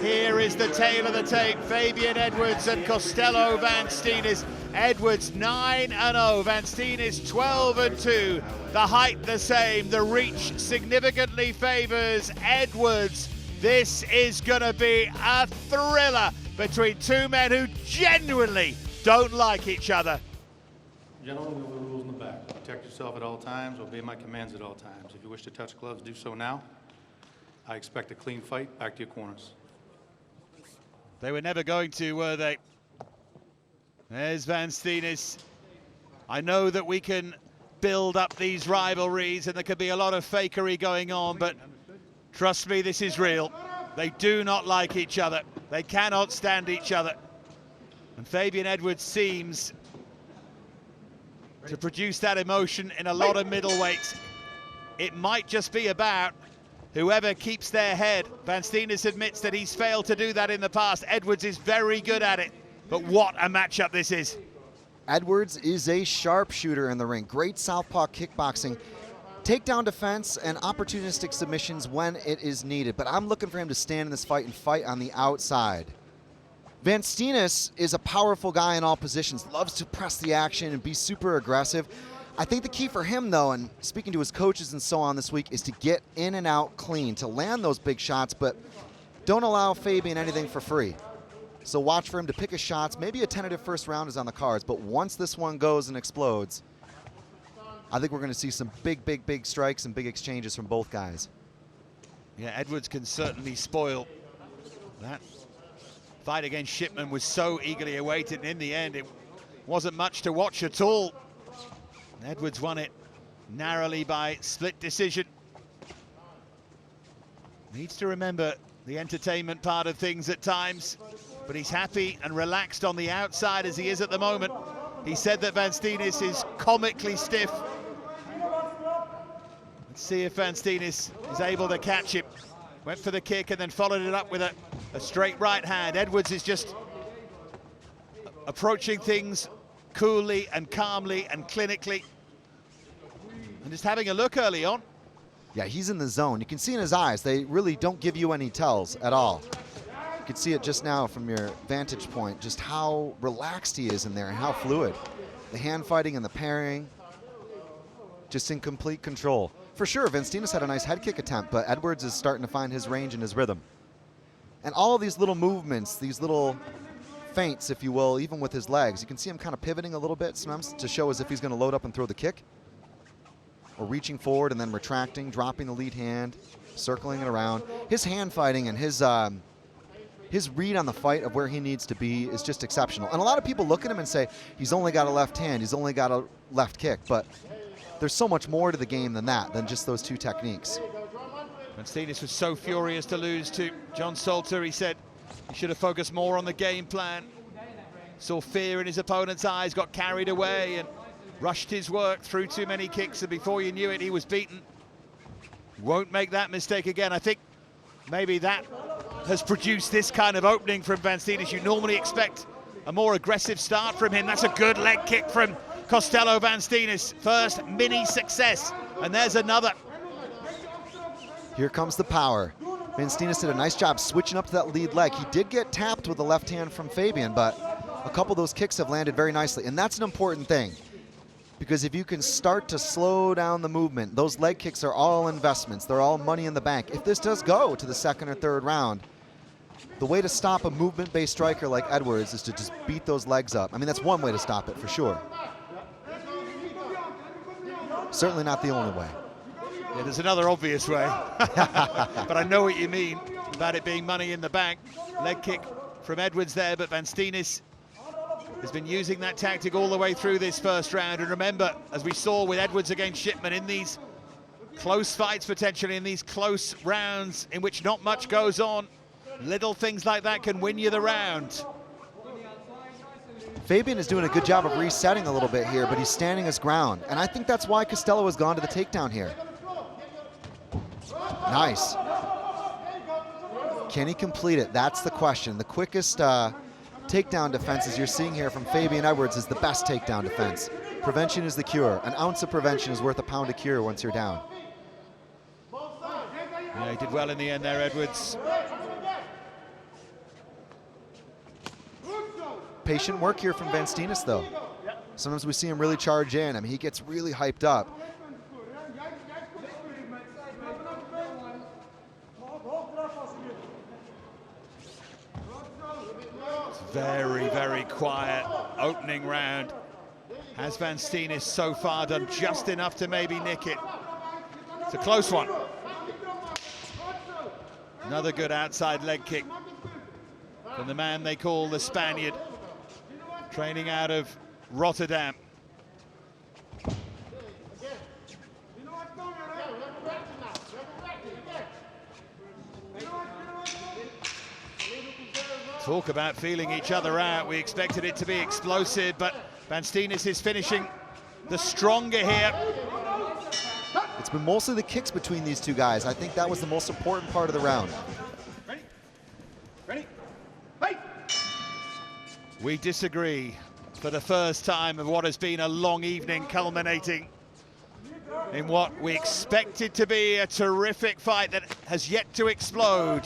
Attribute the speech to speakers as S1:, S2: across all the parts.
S1: Here is the tail of the tape. Fabian Edwards and Costello van Steenis. Edwards 9-0, Van Steenis 12-2. The height the same, the reach significantly favors Edwards. This is gonna be a thriller between two men who genuinely don't like each other.
S2: Gentlemen, we have the rules in the back. Protect yourself at all times, obey my commands at all times. If you wish to touch gloves, do so now. I expect a clean fight. Back to your corners.
S1: They were never going to, were they? There's Van Steenis. I know that we can build up these rivalries and there could be a lot of fakery going on, but trust me, this is real. They do not like each other. They cannot stand each other. And Fabian Edwards seems to produce that emotion in a lot of middleweights. It might just be about whoever keeps their head. Van Steenis admits that he's failed to do that in the past. Edwards is very good at it, but what a matchup this is.
S3: Edwards is a sharpshooter in the ring. Great southpaw kickboxing. Takedown defense and opportunistic submissions when it is needed, but I'm looking for him to stand in this fight and fight on the outside. Van Steenis is a powerful guy in all positions, loves to press the action and be super aggressive. I think the key for him, though, and speaking to his coaches and so on this week, is to get in and out clean, to land those big shots, but don't allow Fabian anything for free. So watch for him to pick his shots. Maybe a tentative first round is on the cards, but once this one goes and explodes, I think we're going to see some big strikes and big exchanges from both guys.
S1: Yeah, Edwards can certainly spoil that. Fight against Shipman was so eagerly awaited, and in the end, it wasn't much to watch at all. Edwards won it narrowly by split decision. Needs to remember the entertainment part of things at times, but he's happy and relaxed on the outside as he is at the moment. He said that Van Steenis is comically stiff. Let's see if Van Steenis is able to catch him. Went for the kick and then followed it up with a straight right hand. Edwards is just approaching things coolly and calmly and clinically. And just having a look early on.
S3: Yeah, he's in the zone. You can see in his eyes, they really don't give you any tells at all. You can see it just now from your vantage point, just how relaxed he is in there and how fluid. The hand fighting and the parrying, just in complete control. For sure, Van Steenis had a nice head kick attempt, but Edwards is starting to find his range and his rhythm. And all of these little movements, these little feints, if you will, even with his legs, you can see him kind of pivoting a little bit sometimes to show as if he's going to load up and throw the kick. Or reaching forward and then retracting, dropping the lead hand, circling it around. His hand fighting and his read on the fight of where he needs to be is just exceptional. And a lot of people look at him and say, he's only got a left hand, he's only got a left kick, but there's so much more to the game than that, than just those two techniques.
S1: Van Steenis was so furious to lose to John Salter. He said he should have focused more on the game plan. Saw fear in his opponent's eyes, got carried away and rushed his work, threw too many kicks, and before you knew it, he was beaten. Won't make that mistake again. I think maybe that has produced this kind of opening from Van Steenis. You normally expect a more aggressive start from him. That's a good leg kick from Costello van Steenis. First mini success, and there's another.
S3: Here comes the power. Van Steenis did a nice job switching up to that lead leg. He did get tapped with the left hand from Fabian, but a couple of those kicks have landed very nicely, and that's an important thing. Because if you can start to slow down the movement, those leg kicks are all investments. They're all money in the bank. If this does go to the second or third round, the way to stop a movement-based striker like Edwards is to just beat those legs up. I mean, that's one way to stop it for sure. Certainly not the only way.
S1: Yeah, there's another obvious way. But I know what you mean about it being money in the bank. Leg kick from Edwards there, but Van Steenis has been using that tactic all the way through this first round. And remember, as we saw with Edwards against Shipman, in these close fights, potentially in these close rounds in which not much goes on, little things like that can win you the round.
S3: Fabian is doing a good job of resetting a little bit here, but he's standing his ground. And I think that's why Costello has gone to the takedown here. Nice. Can he complete it? That's the question. The quickest takedown defenses you're seeing here from Fabian Edwards is the best takedown defense. Prevention is the cure. An ounce of prevention is worth a pound of cure once you're down.
S1: Yeah, he did well in the end there, Edwards.
S3: patient work here from Van Steenis, though. Sometimes we see him really charge in. I mean, he gets really hyped up.
S1: It's very, very quiet opening round. Has Van Steenis so far done just enough to maybe nick it? It's a close one. Another good outside leg kick from the man they call the Spaniard, training out of Rotterdam. Talk about feeling each other out. We expected it to be explosive, but Van Steenis is finishing the stronger here.
S3: It's been mostly the kicks between these two guys. I think that was the most important part of the round.
S4: Ready? Ready? Fight!
S1: We disagree for the first time of what has been a long evening, culminating in what we expected to be a terrific fight that has yet to explode.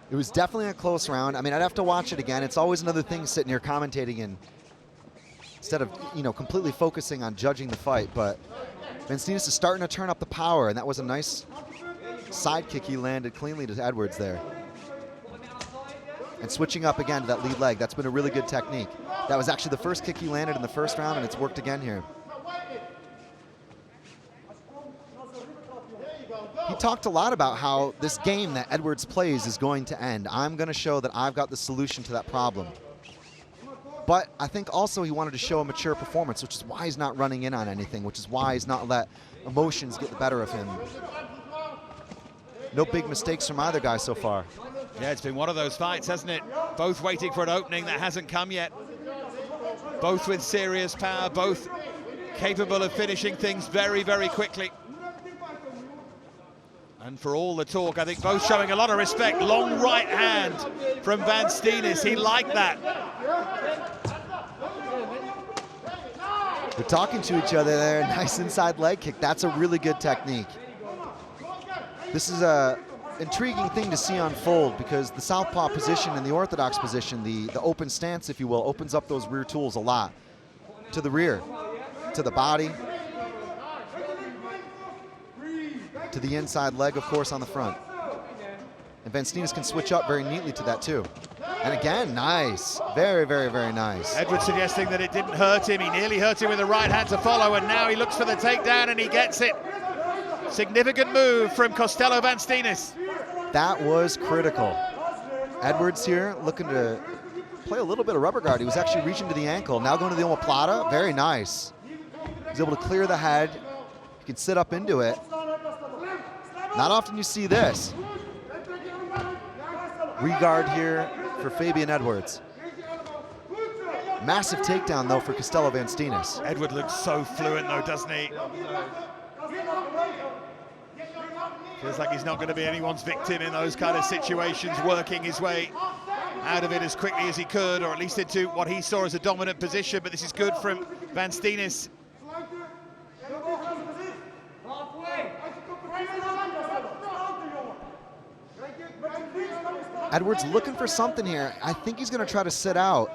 S3: It was definitely a close round. I mean, I'd have to watch it again. It's always another thing sitting here commentating and instead of, you know, completely focusing on judging the fight. But Van Steenis is starting to turn up the power, and that was a nice side kick he landed cleanly to Edwards there. And switching up again to that lead leg, that's been a really good technique. That was actually the first kick he landed in the first round, and it's worked again here. He talked a lot about how this game that Edwards plays is going to end. I'm going to show that I've got the solution to that problem. But I think also he wanted to show a mature performance, which is why he's not running in on anything, which is why he's not let emotions get the better of him. No big mistakes from either guy so far.
S1: Yeah, it's been one of those fights, hasn't it? Both waiting for an opening that hasn't come yet. Both with serious power, both capable of finishing things very, very quickly. And for all the talk, I think both showing a lot of respect. Long right hand from Van Steenis. He liked that.
S3: They're talking to each other there. Nice inside leg kick. That's a really good technique. This is a intriguing thing to see unfold because the southpaw position and the orthodox position, the open stance, if you will, opens up those rear tools a lot. To the rear, to the body, to the inside leg, of course, on the front. And Van Steenis can switch up very neatly to that, too. And again, nice. Very, very, very nice.
S1: Edwards suggesting that it didn't hurt him. He nearly hurt him with the right hand to follow, and now he looks for the takedown, and he gets it. Significant move from Costello van Steenis.
S3: That was critical. Edwards here looking to play a little bit of rubber guard. He was actually reaching to the ankle. Now going to the omoplata. Very nice. He's able to clear the head. He can sit up into it. Not often you see this. Re-guard here for Fabian Edwards. Massive takedown, though, for Costello van Steenis.
S1: Edward looks so fluent, though, doesn't he? Feels like he's not going to be anyone's victim in those kind of situations, working his way out of it as quickly as he could, or at least into what he saw as a dominant position. But this is good from Van Steenis.
S3: Edwards looking for something here. I think he's going to try to sit out.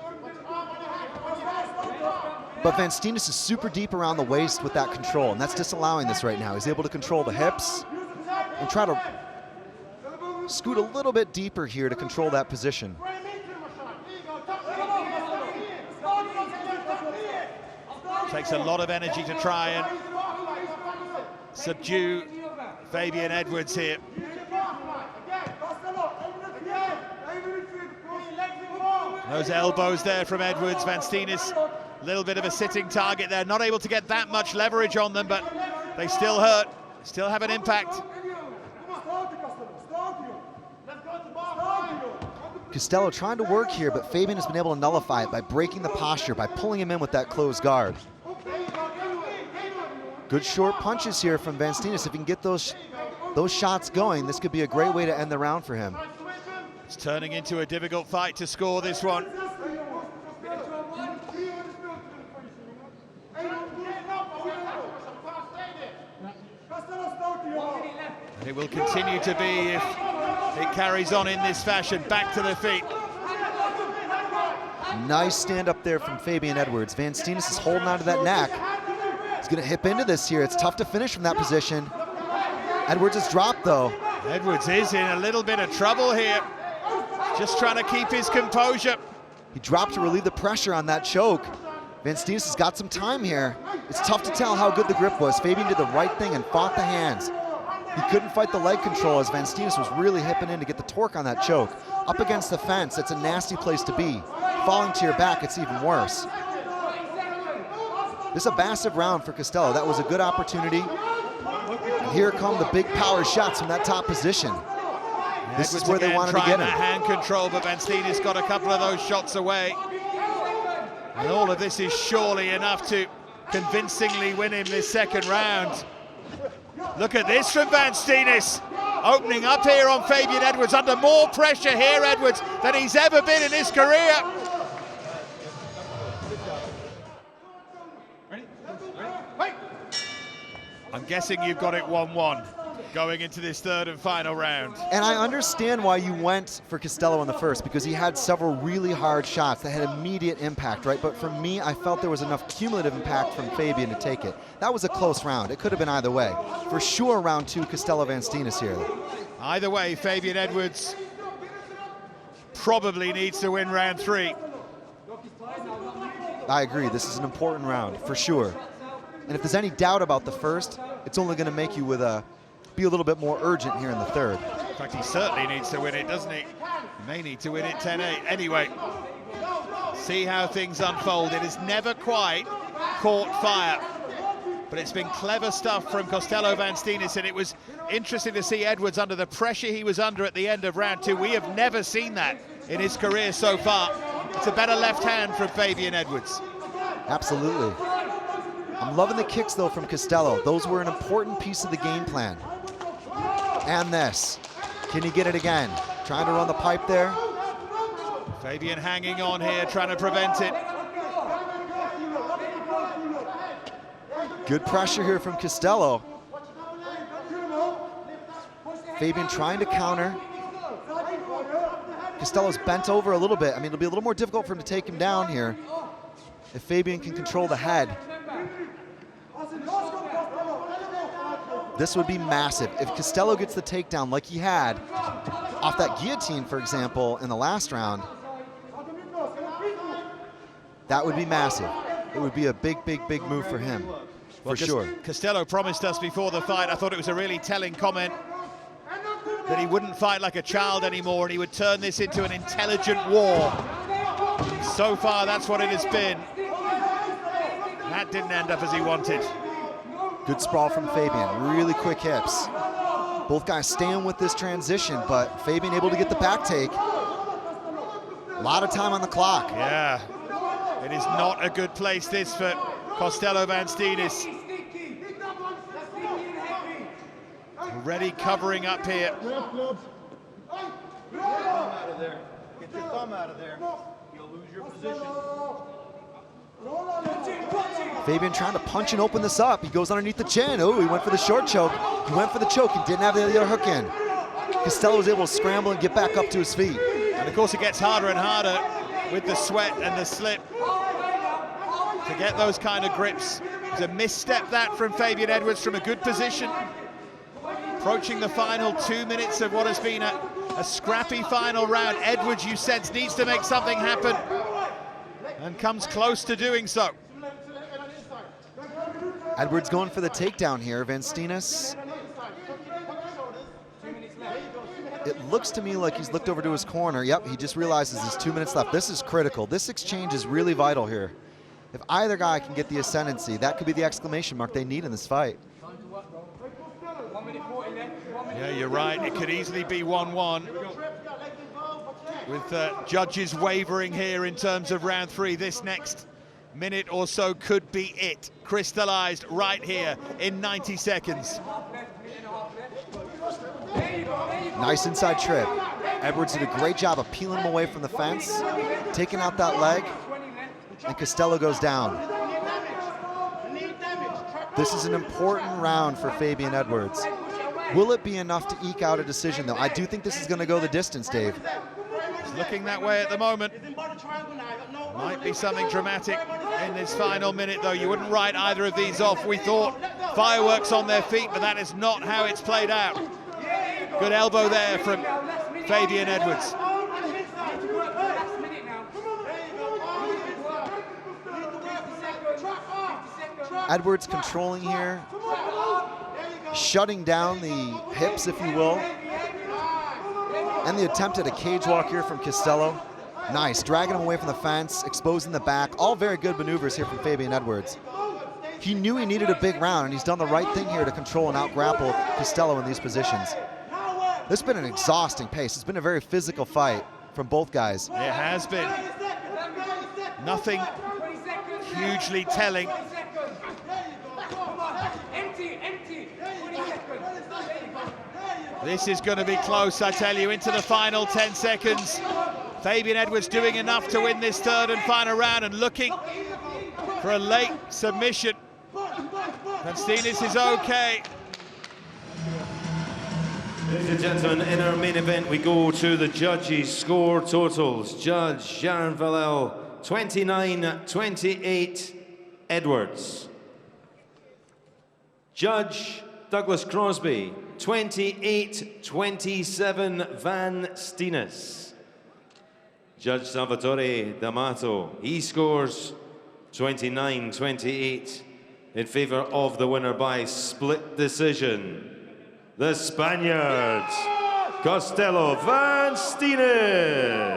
S3: But Van Steenis is super deep around the waist with that control, and that's disallowing this right now. He's able to control the hips and try to scoot a little bit deeper here to control that position.
S1: Takes a lot of energy to try and subdue Fabian Edwards here. Those elbows there from Edwards. Van Steenis, a little bit of a sitting target there. Not able to get that much leverage on them, but they still hurt, still have an impact.
S3: Costello trying to work here, but Fabian has been able to nullify it by breaking the posture, by pulling him in with that closed guard. Good short punches here from Van Steenis. If he can get those shots going, this could be a great way to end the round for him.
S1: It's turning into a difficult fight to score this one. And it will continue to be if it carries on in this fashion. Back to the feet.
S3: Nice stand up there from Fabian Edwards. Van Steenis is holding onto that neck. He's gonna hip into this here. It's tough to finish from that position. Edwards is dropped though.
S1: Edwards is in a little bit of trouble here. Just trying to keep his composure.
S3: He dropped to relieve the pressure on that choke. Van Steenis has got some time here. It's tough to tell how good the grip was. Fabian did the right thing and fought the hands. He couldn't fight the leg control as Van Steenis was really hipping in to get the torque on that choke. Up against the fence, it's a nasty place to be. Falling to your back, it's even worse. This is a massive round for Costello. That was a good opportunity. And here come the big power shots from that top position. This is where they wanted to get him.
S1: That hand control, but Van Steenis got a couple of those shots away. And all of this is surely enough to convincingly win him this second round. Look at this from Van Steenis. Opening up here on Fabian Edwards, under more pressure here, Edwards, than he's ever been in his career. I'm guessing you've got it 1-1 going into this third and final round.
S3: And I understand why you went for Costello in the first, because he had several really hard shots that had immediate impact, right? But for me, I felt there was enough cumulative impact from Fabian to take it. That was a close round. It could have been either way. For sure, round 2, Costello Van Steenis here.
S1: Either way, Fabian Edwards probably needs to win round 3.
S3: I agree. This is an important round, for sure. And if there's any doubt about the first, it's only going to make you be a little bit more urgent here in the third.
S1: In fact, he certainly needs to win it, doesn't he? He may need to win it 10-8. Anyway, see how things unfold. It has never quite caught fire, but it's been clever stuff from Costello Van Steenis, and it was interesting to see Edwards under the pressure he was under at the end of round 2. We have never seen that in his career so far. It's a better left hand from Fabian Edwards.
S3: Absolutely. I'm loving the kicks, though, from Costello. Those were an important piece of the game plan. And this. Can he get it again? Trying to run the pipe there.
S1: Fabian hanging on here, trying to prevent it.
S3: Good pressure here from Costello. Fabian trying to counter. Costello's bent over a little bit. I mean, it'll be a little more difficult for him to take him down here if Fabian can control the head. This would be massive. If Costello gets the takedown like he had off that guillotine, for example, in the last round, that would be massive. It would be a big, big, big move for him, for sure.
S1: Costello promised us before the fight, I thought it was a really telling comment, that he wouldn't fight like a child anymore and he would turn this into an intelligent war. So far, that's what it has been. That didn't end up as he wanted.
S3: Good sprawl from Fabian, really quick hips. Both guys staying with this transition, but Fabian able to get the back take. A lot of time on the clock.
S1: Yeah, it is not a good place this for Costello Van Steenis. Already covering up here.
S4: Get your thumb out of there. Get your thumb out of there. You'll lose your position.
S3: Fabian trying to punch and open this up. He goes underneath the chin. Oh, he went for the short choke. He went for the choke and didn't have the other hook in. Costello was able to scramble and get back up to his feet.
S1: And of course it gets harder and harder with the sweat and the slip to get those kind of grips. It's a misstep that from Fabian Edwards from a good position. Approaching the final 2 minutes of what has been a scrappy final round. Edwards, you sense, needs to make something happen and comes close to doing so.
S3: Edwards going for the takedown here. Van Steenis. It looks to me like he's looked over to his corner. Yep, he just realizes there's 2 minutes left. This is critical. This exchange is really vital here. If either guy can get the ascendancy, that could be the exclamation mark they need in this fight.
S1: Yeah, you're right. It could easily be 1-1. With judges wavering here in terms of round 3, this next minute or so could be it. Crystallized right here in 90 seconds.
S3: Nice inside trip. Edwards did a great job of peeling him away from the fence, taking out that leg, and Costello goes down. This is an important round for Fabian Edwards. Will it be enough to eke out a decision, though? I do think this is going to go the distance, Dave.
S1: As looking that way at the moment. Might be something dramatic in this final minute, though. You wouldn't write either of these off. We thought fireworks on their feet, but that is not how it's played out. Good elbow there from Fabian Edwards.
S3: Edwards controlling here, shutting down the hips, if you will. And the attempt at a cage walk here from Costello. Nice, dragging him away from the fence, exposing the back. All very good maneuvers here from Fabian Edwards. He knew he needed a big round, and he's done the right thing here to control and out-grapple Costello in these positions. This has been an exhausting pace. It's been a very physical fight from both guys.
S1: It has been. Nothing hugely telling. This is going to be close, I tell you, into the final 10 seconds. Fabian Edwards doing enough to win this third and final round and looking for a late submission. Van Steenis is okay.
S5: Ladies and gentlemen, in our main event, we go to the judges' score totals. Judge Sharon Vallel, 29-28, Edwards. Judge Douglas Crosby, 28-27, Van Steenis. Judge Salvatore D'Amato, he scores 29-28 in favor of the winner by split decision. The Spaniard, Costello van Steenis.